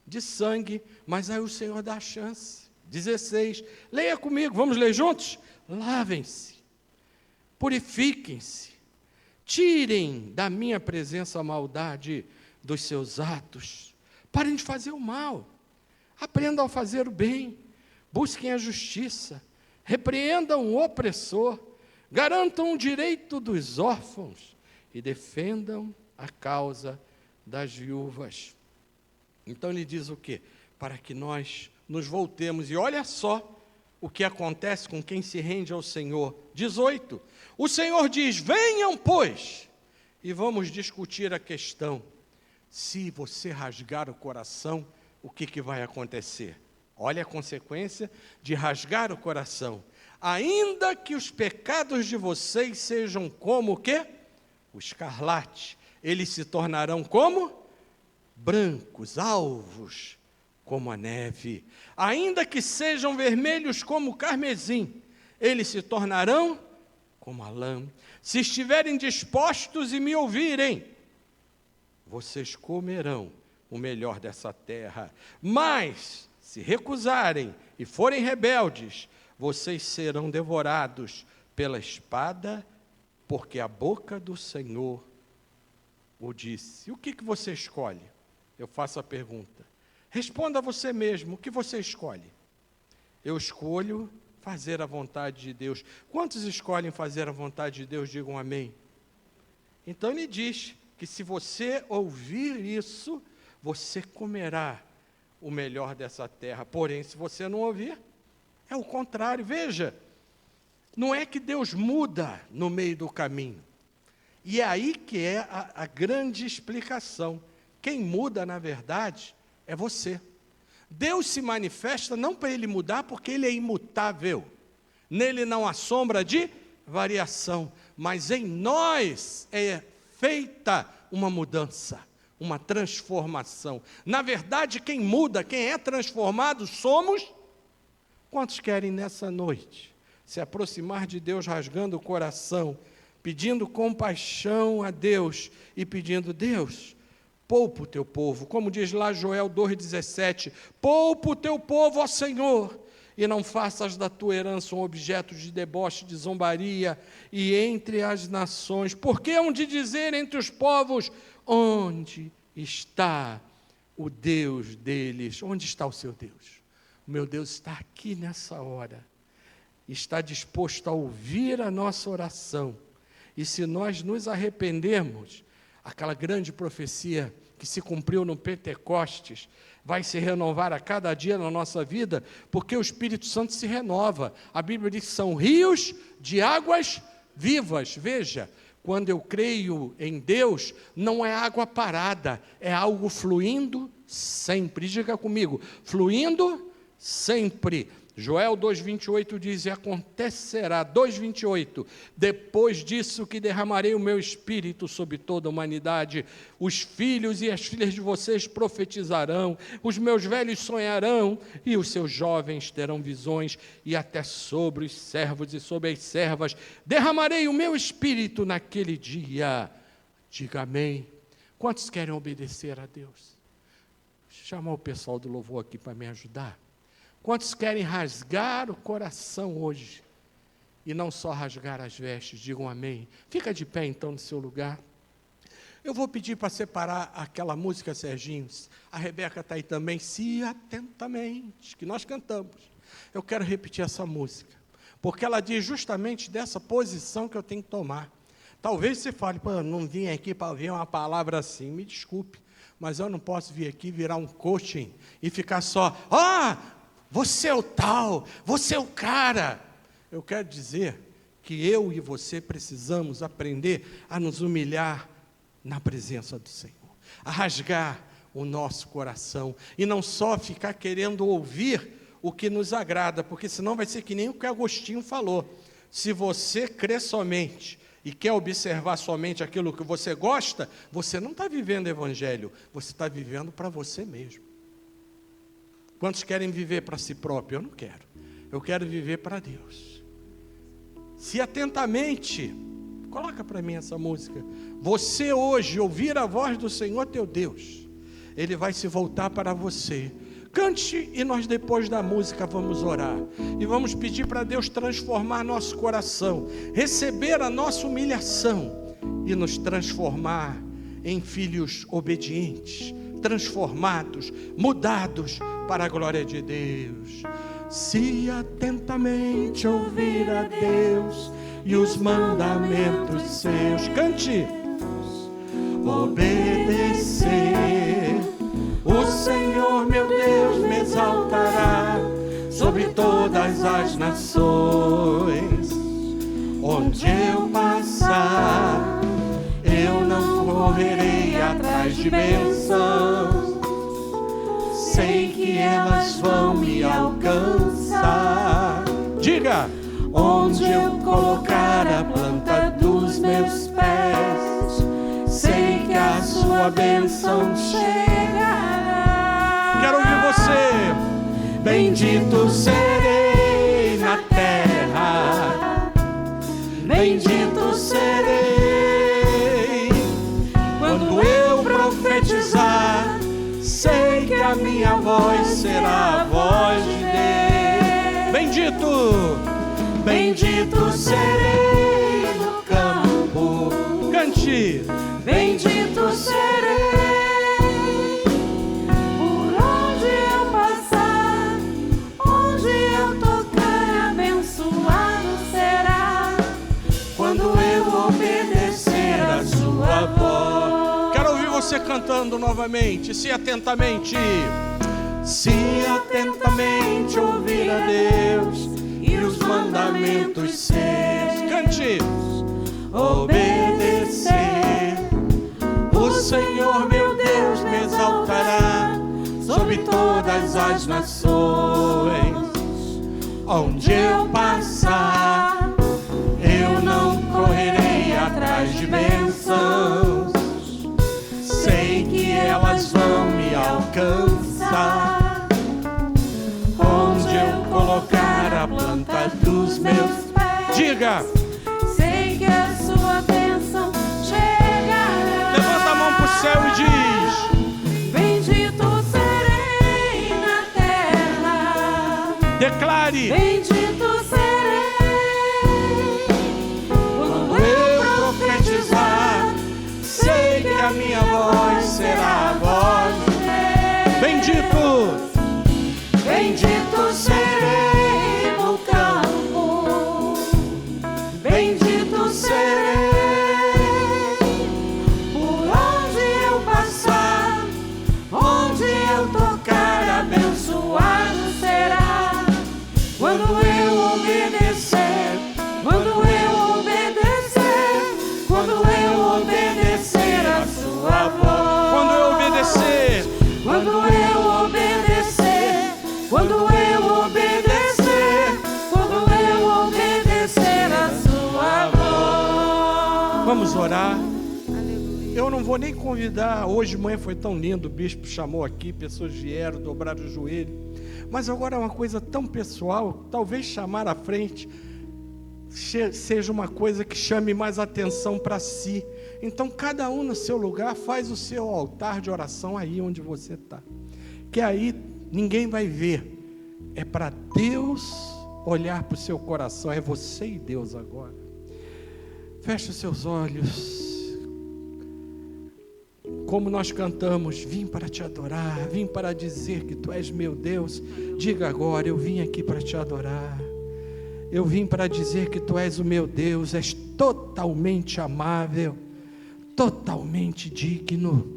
de sangue, mas aí o Senhor dá a chance. 16, leia comigo, vamos ler juntos? Lavem-se, purifiquem-se, tirem da minha presença a maldade dos seus atos, parem de fazer o mal, aprendam a fazer o bem, busquem a justiça, repreendam o opressor, garantam o direito dos órfãos e defendam a causa das viúvas. Então ele diz o quê? Para que nós nos voltemos. E olha só o que acontece com quem se rende ao Senhor. 18. O Senhor diz: venham, pois, e vamos discutir a questão. Se você rasgar o coração, o que vai acontecer? Olha a consequência de rasgar o coração. Ainda que os pecados de vocês sejam como o quê? O escarlate, eles se tornarão como? Brancos, alvos, como a neve. Ainda que sejam vermelhos como o carmesim, eles se tornarão como a lã. Se estiverem dispostos e me ouvirem, vocês comerão o melhor dessa terra. Mas, se recusarem e forem rebeldes, vocês serão devorados pela espada, porque a boca do Senhor o disse. E o que você escolhe? Eu faço a pergunta. Responda a você mesmo, o que você escolhe? Eu escolho fazer a vontade de Deus. Quantos escolhem fazer a vontade de Deus? Digam amém. Então ele diz que se você ouvir isso, você comerá o melhor dessa terra. Porém, se você não ouvir, é o contrário. Veja, não é que Deus muda no meio do caminho. E é aí que é a grande explicação. Quem muda, na verdade, é você. Deus se manifesta não para Ele mudar, porque Ele é imutável. Nele não há sombra de variação. Mas em nós é feita uma mudança, uma transformação. Na verdade, quem muda, quem é transformado, somos. Quantos querem nessa noite se aproximar de Deus rasgando o coração, pedindo compaixão a Deus e pedindo: Deus, poupa o teu povo, como diz lá Joel 2,17, poupa o teu povo, ó Senhor, e não faças da tua herança um objeto de deboche, de zombaria, e entre as nações, porque hão de dizer entre os povos: onde está o Deus deles? Onde está o seu Deus? O meu Deus está aqui nessa hora, está disposto a ouvir a nossa oração, e se nós nos arrependermos, aquela grande profecia que se cumpriu no Pentecostes vai se renovar a cada dia na nossa vida, porque o Espírito Santo se renova. A Bíblia diz que são rios de águas vivas. Veja, quando eu creio em Deus, não é água parada, é algo fluindo sempre. Diga comigo, fluindo sempre. Joel 2,28 diz: e acontecerá, 2,28, depois disso que derramarei o meu espírito sobre toda a humanidade, os filhos e as filhas de vocês profetizarão, os meus velhos sonharão, e os seus jovens terão visões, e até sobre os servos e sobre as servas derramarei o meu espírito naquele dia. Diga amém. Quantos querem obedecer a Deus? Deixa eu chamar o pessoal do louvor aqui para me ajudar. Quantos querem rasgar o coração hoje? E não só rasgar as vestes, digam amém. Fica de pé então no seu lugar. Eu vou pedir para separar aquela música, Serginho. A Rebeca está aí também, se atentamente, que nós cantamos. Eu quero repetir essa música, porque ela diz justamente dessa posição que eu tenho que tomar. Talvez você fale: pô, não vim aqui para ouvir uma palavra assim, me desculpe, mas eu não posso vir aqui virar um coaching e ficar só: você é o tal, você é o cara. Eu quero dizer que eu e você precisamos aprender a nos humilhar na presença do Senhor, a rasgar o nosso coração, e não só ficar querendo ouvir o que nos agrada, porque senão vai ser que nem o que Agostinho falou: se você crê somente e quer observar somente aquilo que você gosta, você não está vivendo o Evangelho, você está vivendo para você mesmo. Quantos querem viver para si próprio? Eu não quero. Eu quero viver para Deus. Se atentamente, coloca para mim essa música. Você hoje ouvir a voz do Senhor teu Deus, Ele vai se voltar para você. Cante, e nós depois da música vamos orar. E vamos pedir para Deus transformar nosso coração, receber a nossa humilhação e nos transformar em filhos obedientes, transformados, mudados para a glória de Deus. Se atentamente ouvir a Deus e os mandamentos seus, cante. obedecer. O Senhor meu Deus me exaltará sobre todas as nações. Onde eu passar, eu não correrei atrás de bênçãos. Sei que elas vão me alcançar. Diga! Onde eu colocar a planta dos meus pés, sei que a sua bênção chegará. Quero ouvir você. Bendito serei na terra, bendito serei. Quando eu profetizar, sei que a minha voz será a voz de Deus. Bendito, bendito serei no campo. Cante. Bendito serei. Por onde eu passar, onde eu tocar, abençoado será. Quando eu obedecer a sua voz. Quero ouvir você cantando novamente. Se atentamente. Se atentamente ouvir a Deus e os mandamentos seus. Cante. Obedecer. O Senhor meu Deus me exaltará sobre todas as nações. Onde eu passar, eu não correrei atrás de bênçãos. Sei que elas vão me alcançar. Onde eu colocar a planta dos meus pés, diga, sei que a sua bênção chegará. Levanta a mão pro céu e diz: bendito serei na terra. Declare: bendito serei. Quando eu profetizar, sei que a minha voz será a voz de Deus. Bendito, bendito serei no campo, bendito serei. Por onde eu passar, onde eu tocar, abençoado será. Quando eu obedecer, quando eu obedecer, quando eu obedecer a sua voz. Quando eu obedecer, quando eu obedecer, quando eu obedecer, quando eu obedecer a sua voz. Vamos orar. Eu não vou nem convidar. Hoje de manhã foi tão lindo, o bispo chamou aqui, pessoas vieram, dobraram o joelho. Mas agora é uma coisa tão pessoal, talvez chamar à frente seja uma coisa que chame mais atenção para si. Então cada um no seu lugar faz o seu altar de oração aí onde você está. Que aí ninguém vai ver. É para Deus olhar para o seu coração. É você e Deus agora. Feche os seus olhos. Como nós cantamos, vim para te adorar, vim para dizer que tu és meu Deus. Diga agora, eu vim aqui para te adorar. Eu vim para dizer que tu és o meu Deus, és totalmente amável, totalmente digno,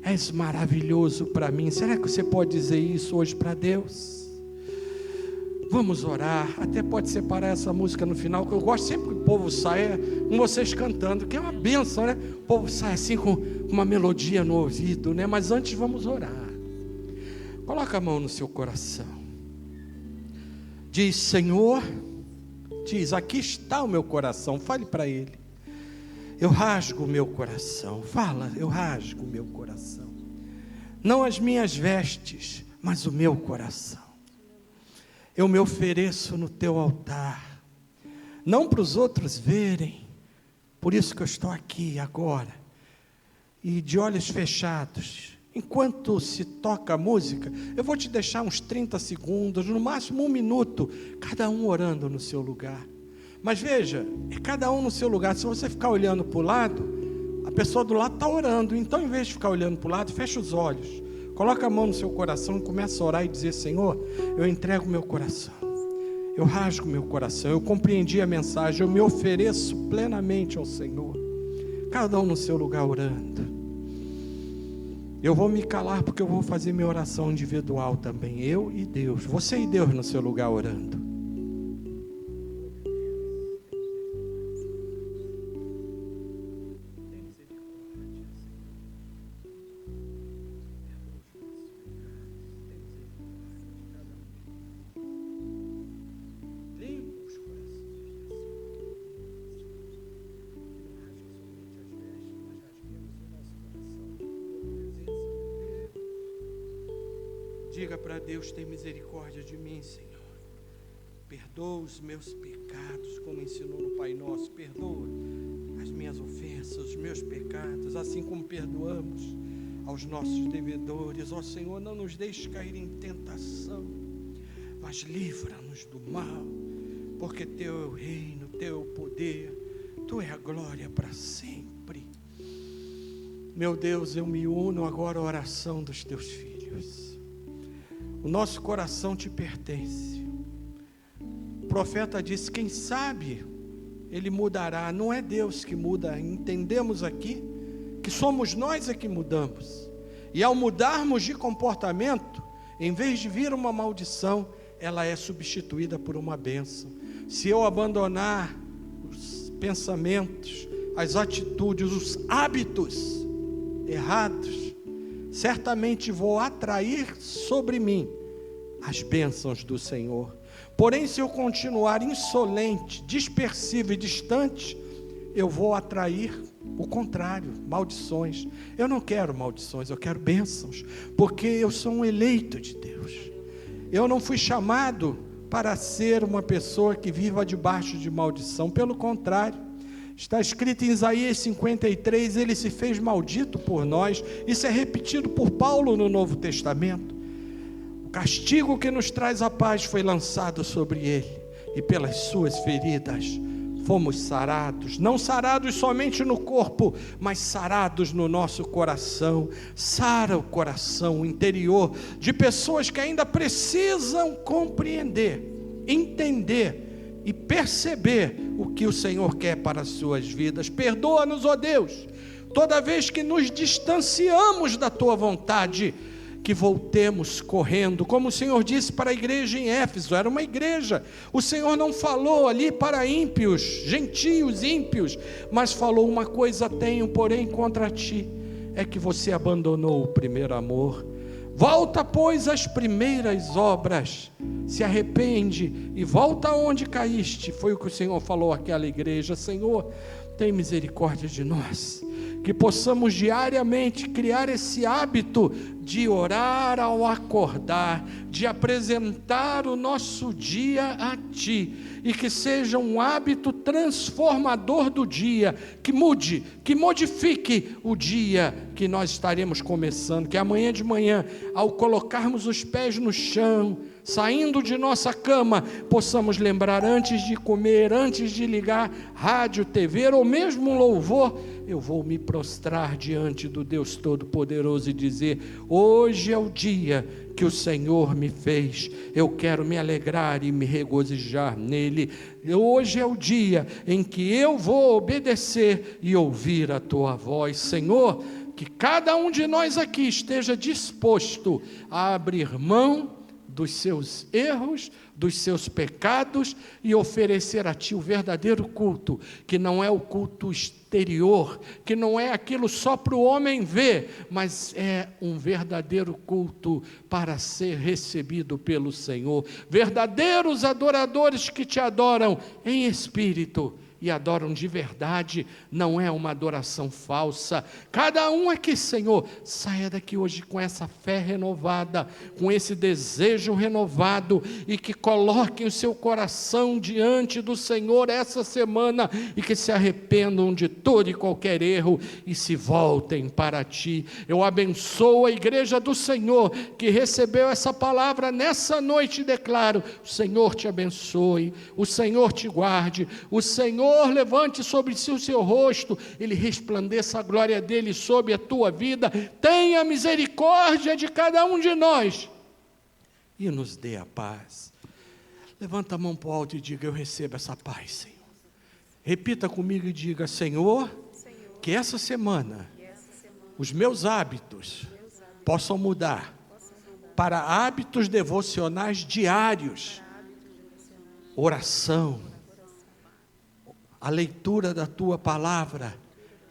és maravilhoso para mim. Será que você pode dizer isso hoje para Deus? Vamos orar, até pode separar essa música no final, que eu gosto sempre que o povo saia com vocês cantando, que é uma bênção, né? O povo sai assim com uma melodia no ouvido, né? Mas antes vamos orar. Coloca a mão no seu coração. Diz: Senhor, diz, aqui está o meu coração. Fale para Ele. Eu rasgo o meu coração. Fala, eu rasgo o meu coração. Não as minhas vestes, mas o meu coração. Eu me ofereço no teu altar, não para os outros verem, por isso que eu estou aqui agora, e de olhos fechados, enquanto se toca a música, eu vou te deixar uns 30 segundos, no máximo 1 minuto, cada um orando no seu lugar. Mas veja, é cada um no seu lugar. Se você ficar olhando para o lado, a pessoa do lado está orando, então em vez de ficar olhando para o lado, fecha os olhos. Coloca a mão no seu coração e começa a orar e dizer: Senhor, eu entrego meu coração, eu rasgo meu coração, eu compreendi a mensagem, eu me ofereço plenamente ao Senhor. Cada um no seu lugar orando. Eu vou me calar porque eu vou fazer minha oração individual também, eu e Deus, você e Deus no seu lugar orando. Diga para Deus: tem misericórdia de mim, Senhor. Perdoa os meus pecados, como ensinou no Pai Nosso. Perdoa as minhas ofensas, os meus pecados, assim como perdoamos aos nossos devedores. Ó Senhor, não nos deixe cair em tentação, mas livra-nos do mal, porque Teu é o reino, Teu é o poder, Tu é a glória para sempre. Meu Deus, eu me uno agora à oração dos Teus filhos. O nosso coração Te pertence. O profeta disse: quem sabe ele mudará. Não é Deus que muda. Entendemos aqui que somos nós que mudamos. E ao mudarmos de comportamento, em vez de vir uma maldição, ela é substituída por uma bênção. Se eu abandonar os pensamentos, as atitudes, os hábitos errados, certamente vou atrair sobre mim as bênçãos do Senhor. Porém, se eu continuar insolente, dispersivo e distante, eu vou atrair o contrário, maldições. Eu não quero maldições, eu quero bênçãos, porque eu sou um eleito de Deus. Eu não fui chamado para ser uma pessoa que viva debaixo de maldição, pelo contrário. Está escrito em Isaías 53, ele se fez maldito por nós. Isso é repetido por Paulo no Novo Testamento. O castigo que nos traz a paz foi lançado sobre ele, e pelas suas feridas fomos sarados. Não sarados somente no corpo, mas sarados no nosso coração. Sara o coração interior de pessoas que ainda precisam compreender, entender e perceber o que o Senhor quer para as suas vidas. Perdoa-nos, ó Deus, toda vez que nos distanciamos da Tua vontade, que voltemos correndo, como o Senhor disse para a igreja em Éfeso. Era uma igreja, o Senhor não falou ali para ímpios, gentios ímpios, mas falou: uma coisa tenho, porém, contra ti, é que você abandonou o primeiro amor. Volta, pois, às primeiras obras, se arrepende e volta aonde caíste. Foi o que o Senhor falou àquela igreja. Senhor, tem misericórdia de nós, que possamos diariamente criar esse hábito de orar ao acordar, de apresentar o nosso dia a Ti, e que seja um hábito transformador do dia, que mude, que modifique o dia que nós estaremos começando, que amanhã de manhã, ao colocarmos os pés no chão, saindo de nossa cama, possamos lembrar antes de comer, antes de ligar rádio, TV ou mesmo um louvor: eu vou me prostrar diante do Deus Todo-Poderoso e dizer: hoje é o dia que o Senhor me fez, eu quero me alegrar e me regozijar nele. Hoje é o dia em que eu vou obedecer e ouvir a Tua voz. Senhor, que cada um de nós aqui esteja disposto a abrir mão dos seus erros, dos seus pecados, e oferecer a Ti o verdadeiro culto, que não é o culto exterior, que não é aquilo só para o homem ver, mas é um verdadeiro culto para ser recebido pelo Senhor. Verdadeiros adoradores que Te adoram em espírito e adoram de verdade, não é uma adoração falsa. Cada um aqui, Senhor, saia daqui hoje com essa fé renovada, com esse desejo renovado, e que coloquem o seu coração diante do Senhor essa semana, e que se arrependam de todo e qualquer erro e se voltem para Ti. Eu abençoo a igreja do Senhor que recebeu essa palavra nessa noite, e declaro: o Senhor te abençoe, o Senhor te guarde, o Senhor levante sobre si o seu rosto, Ele resplandeça a glória dEle sobre a tua vida, tenha misericórdia de cada um de nós e nos dê a paz. Levanta a mão para o alto e diga: eu recebo essa paz, Senhor. Repita comigo e diga: Senhor, que essa semana os meus hábitos possam mudar para hábitos devocionais diários, oração, a leitura da tua palavra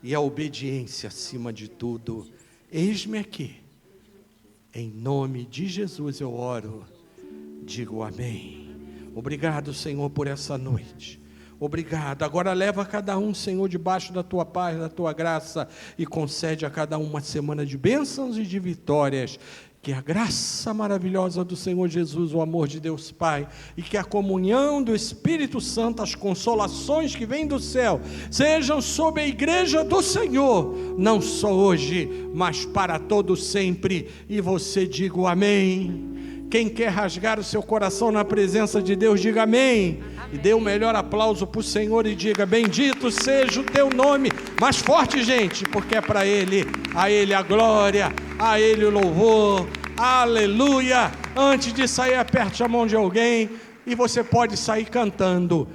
e a obediência acima de tudo. Eis-me aqui, em nome de Jesus eu oro, digo amém. Obrigado, Senhor, por essa noite. Obrigado. Agora leva cada um, Senhor, debaixo da tua paz, da tua graça, e concede a cada um uma semana de bênçãos e de vitórias. Que a graça maravilhosa do Senhor Jesus, o amor de Deus Pai, e que a comunhão do Espírito Santo, as consolações que vêm do céu, sejam sobre a igreja do Senhor, não só hoje, mas para todo sempre. E você diga o amém. Quem quer rasgar o seu coração na presença de Deus, diga amém. E dê o melhor aplauso para o Senhor e diga: bendito seja o teu nome. Mais forte, gente, porque é para Ele, a Ele a glória, a Ele o louvor. Aleluia. Antes de sair, aperte a mão de alguém e você pode sair cantando.